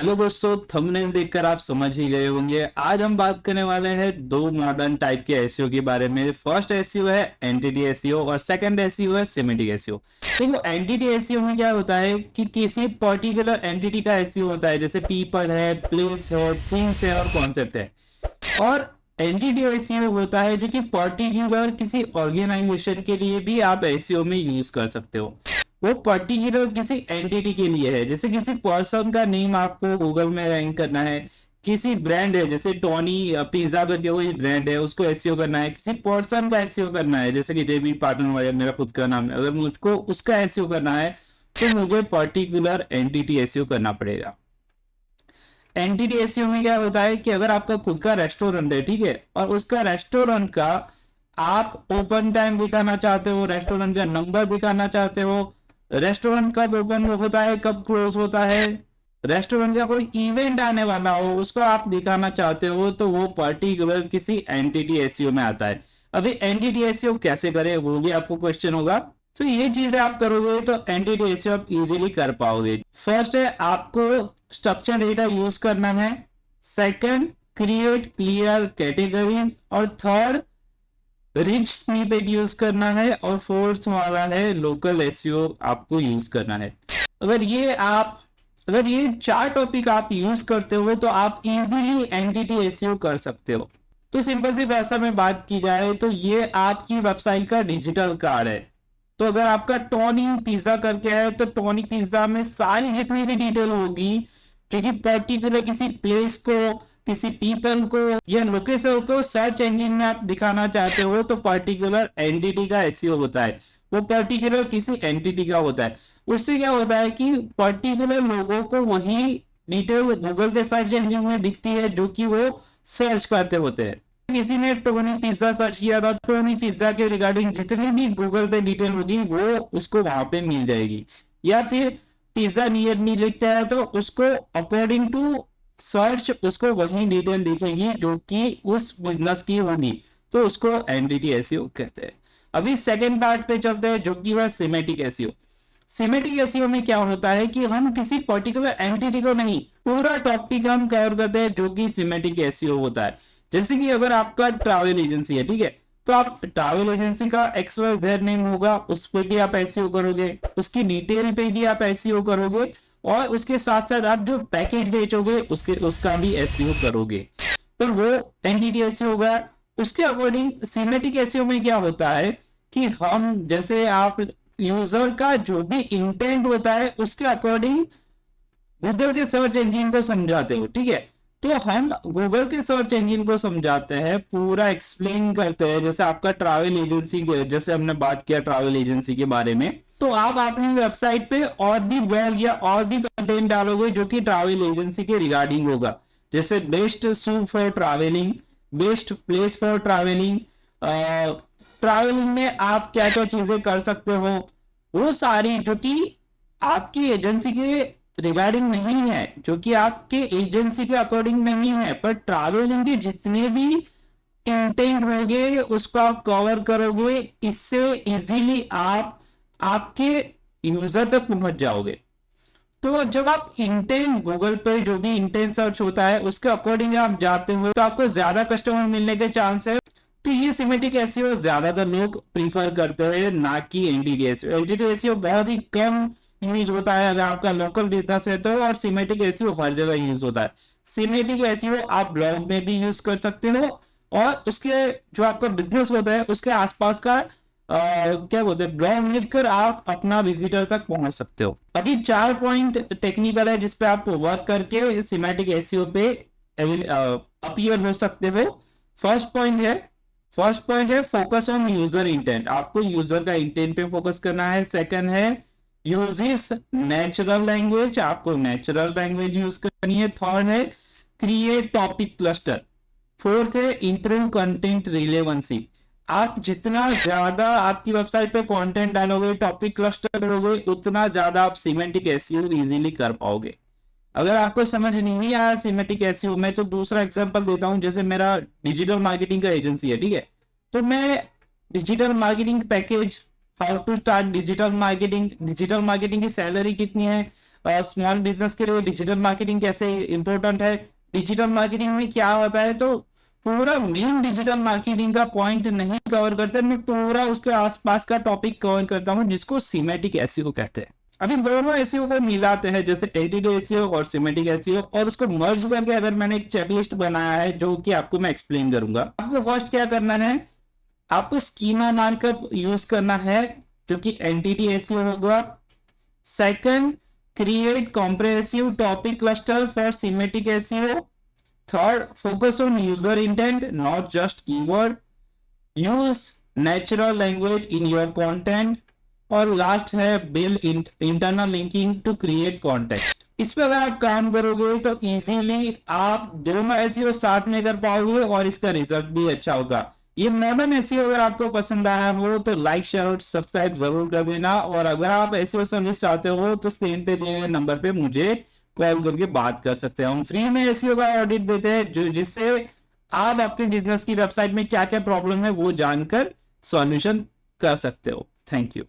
Hello दोस्तों, thumbnail देखकर आप समझ ही गए होंगे। आज हम बात करने वाले हैं दो मॉडर्न टाइप के एसईओ के बारे में। फर्स्ट एसईओ है एंटिटी एसईओ और सेकंड एसईओ है सिमेटिक एसईओ। देखो, एंटिटी एसईओ में क्या होता है कि किसी पर्टिकुलर एंटिटी का एसईओ होता है, जैसे पीपल है, प्लेस है, थिंग्स है और कॉन्सेप्ट है। और एंटिटी एसईओ होता है जो कि पर्टिकुलर किसी ऑर्गेनाइजेशन के लिए भी आप एसईओ में यूज कर सकते हो। वो पर्टिकुलर किसी एंटिटी के लिए है, जैसे किसी पर्सन का नेम आपको गूगल में रैंक करना है, किसी ब्रांड है जैसे टोनी पिज्जा करके कोई ब्रांड है उसको एसईओ करना है, किसी पर्सन का एसईओ करना है जैसे कि जेबी पाटन वाला मेरा खुद का नाम है, अगर मुझको उसका एसईओ करना है तो मुझे पर्टिकुलर एंटिटी एसईओ करना पड़ेगा। एंटिटी एसईओ में क्या होता है कि अगर आपका खुद का रेस्टोरेंट है, ठीक है, और उसका रेस्टोरेंट का आप ओपन टाइम दिखाना चाहते हो, रेस्टोरेंट का नंबर दिखाना चाहते हो, रेस्टोरेंट कब ओपन होता है कब क्लोज होता है, रेस्टोरेंट का कोई इवेंट आने वाला हो उसको आप दिखाना चाहते हो, तो वो पर्टिकुलर किसी एंटिटी एसईओ में आता है। अभी एंटिटी एसईओ कैसे करें वो भी आपको क्वेश्चन होगा। तो ये चीजें आप करोगे तो एंटिटी एसईओ आप इजीली कर पाओगे। फर्स्ट है आपको स्ट्रक्चर डेटा यूज करना है, सेकंड क्रिएट क्लियर कैटेगरीज, और थर्ड रिच स्निपेट यूज करना है, और फोर्थ वाला है लोकल एसईओ आपको यूज करना है। अगर ये आप अगर ये चार टॉपिक आप यूज करते हो तो आप इजीली एंटिटी एसईओ कर सकते हो। तो सिंपल सी भाषा में बात की जाए तो ये आपकी वेबसाइट का डिजिटल कार्ड है। तो अगर आपका टोनी पिज्जा करके है तो टोनी पिज्जा में सारी जितनी भी डिटेल होगी, क्योंकि पर्टिकुलर किसी प्लेस को, किसी पीपल को या लोकेशन को सर्च इंजन में आप दिखाना चाहते हो तो पर्टिकुलर एंटिटी का एसईओ होता है, वो पर्टिकुलर किसी एंटिटी का होता है। उससे क्या होता है कि पर्टिकुलर लोगों को वही डिटेल गूगल के सर्च इंजन में दिखती है जो कि वो सर्च करते होते हैं। किसी ने टोनी पिज्जा सर्च किया था, टोनी पिज्जा के रिगार्डिंग जितनी भी गूगल पे डिटेल होगी वो उसको वहां पे मिल जाएगी। या फिर पिज्जा नियर मी लिखता है तो उसको अकॉर्डिंग टू सर्च उसको वही डिटेल दिखेगी जो कि उस बिजनेस की होगी, तो उसको एंटिटी एसईओ कहते हैं। अभी सेकंड पार्ट पे चलते हैं जो कि है सिमेटिक एसईओ। सिमेटिक एसईओ में क्या होता है कि हम किसी पर्टिकुलर एंटिटी को नहीं, पूरा टॉपिक हम कवर करते हैं जो कि सिमेटिक एसईओ होता है। जैसे कि अगर आपका ट्रैवल एजेंसी है, ठीक है, तो आप ट्रैवल एजेंसी का XYZ नेम होगा, उस पर भी आप एसईओ करोगे, उसकी डिटेल पे भी आप एसईओ करोगे, और उसके साथ साथ आप जो पैकेज बेचोगे उसका भी एसईओ करोगे, तो वो एंटिटी एसईओ होगा। उसके अकॉर्डिंग सिमेटिक एसईओ में क्या होता है कि हम जैसे आप यूजर का जो भी इंटेंट होता है उसके अकॉर्डिंग गूगल के सर्च इंजन को समझाते हो, ठीक है। तो हम गूगल के सर्च इंजन को समझाते हैं, पूरा एक्सप्लेन करते हैं। जैसे आपका ट्रैवल एजेंसी, जैसे हमने बात किया ट्रैवल एजेंसी के बारे में, तो आप अपनी वेबसाइट पे और भी ब्लॉग या और भी कंटेंट डालोगे जो कि ट्रैवल एजेंसी के रिगार्डिंग होगा। जैसे best suit for travelling, best place for travelling, travelling में आप क्या क्या चीजें कर सकते हो, वो सारी जो कि आपकी एजेंसी के रिगार्डिंग नहीं है, जो कि आपके एजेंसी के अकॉर्डिंग नहीं है, पर ट्रैवलिंग के जितने भी इंटेंट होंगे उसको आप कवर करोगे। इससे इजीली आप आपके यूजर तक पहुंच जाओगे। तो जब आप इंटेंट गूगल पे जो भी इंटेंट सर्च होता है उसके अकॉर्डिंग आप जाते हो तो आपको ज्यादा कस्टमर मिलने के चांस है। तो ये सिमेटिक एसईओ ज्यादातर लोग प्रीफर करते हैं, ना कि एंटिटी एसईओ। एंटिटी एसईओ बहुत ही कम यूज होता है अगर आपका लोकल बिजनेस है तो, और सिमेटिक एसईओ हर जगह यूज होता है। सिमेटिक एसईओ आप ब्लॉग में भी यूज कर सकते हो, और उसके जो आपका बिजनेस होता है उसके आसपास का क्या बोलते हैं ब्लॉग लिखकर आप अपना विजिटर तक पहुंच सकते हो। अभी 4 पॉइंट टेक्निकल है जिसपे आप वर्क करके सिमेटिक एसईओ पे अपीयर हो सकते हो। फर्स्ट पॉइंट है फोकस ऑन यूजर इंटेंट, आपको यूजर का इंटेंट पे फोकस करना है। सेकंड है यूजेस नेचुरल लैंग्वेज, आपको नेचुरल लैंग्वेज यूज करनी है। थर्ड है क्रिएट टॉपिक क्लस्टर। फोर्थ है इंप्रूव कंटेंट रिलेवेंसी, आप जितना ज्यादा आपकी वेबसाइट पे कंटेंट डालोगे, टॉपिक क्लस्टर करोगे, उतना ज्यादा आप सिमेटिक एसईओ इजीली कर पाओगे। अगर आपको समझ नहीं आया सिमेटिक एसईओ में तो दूसरा एग्जांपल देता हूं। जैसे मेरा डिजिटल मार्केटिंग का एजेंसी है, ठीक है, तो मैं digital marketing package, how to start digital marketing, digital marketing की सैलरी कितनी है, स्मॉल बिजनेस के लिए डिजिटल मार्केटिंग कैसे इंपॉर्टेंट है, डिजिटल मार्केटिंग में क्या होता है, तो पूरा मेन डिजिटल मार्केटिंग का पॉइंट नहीं कवर करते, मैं पूरा उसके आसपास का टॉपिक कवर करता हूँ जिसको सीमेटिक एसईओ कहते हैं। अभी दोनों एसईओ को मिलाते हैं, जैसे एंटिटी एसईओ और सीमेटिक एसईओ, और उसको मर्ज करके अगर मैंने एक चेकलिस्ट बनाया है जो कि आपको मैं एक्सप्लेन करूंगा। आपको फर्स्ट क्या करना है, आपको स्कीमा मार्कअप यूज करना है जो कि एंटिटी एसईओ होगा। Second, create comprehensive topic cluster for schematic SEO. Third, focus on user intent, not just keyword. Use natural language in your content. और लास्ट है build internal linking to create context. इस पर अगर आप काम करोगे तो इजीली आप दोनों एसईओ साथ में कर पाओगे और इसका रिजल्ट भी अच्छा होगा। ये मॉडर्न एसईओ अगर आपको पसंद आया हो तो लाइक, शेयर और सब्सक्राइब जरूर कर देना। और अगर आप एसईओ सर्विस चाहते हो तो स्क्रीन पे दिए गए नंबर पे मुझे कॉल करके बात कर सकते हैं। हम फ्री में एसईओ का ऑडिट देते हैं जो जिससे आप आपके बिजनेस की वेबसाइट में क्या क्या प्रॉब्लम है वो जानकर सॉल्यूशन कर सकते हो। Thank you.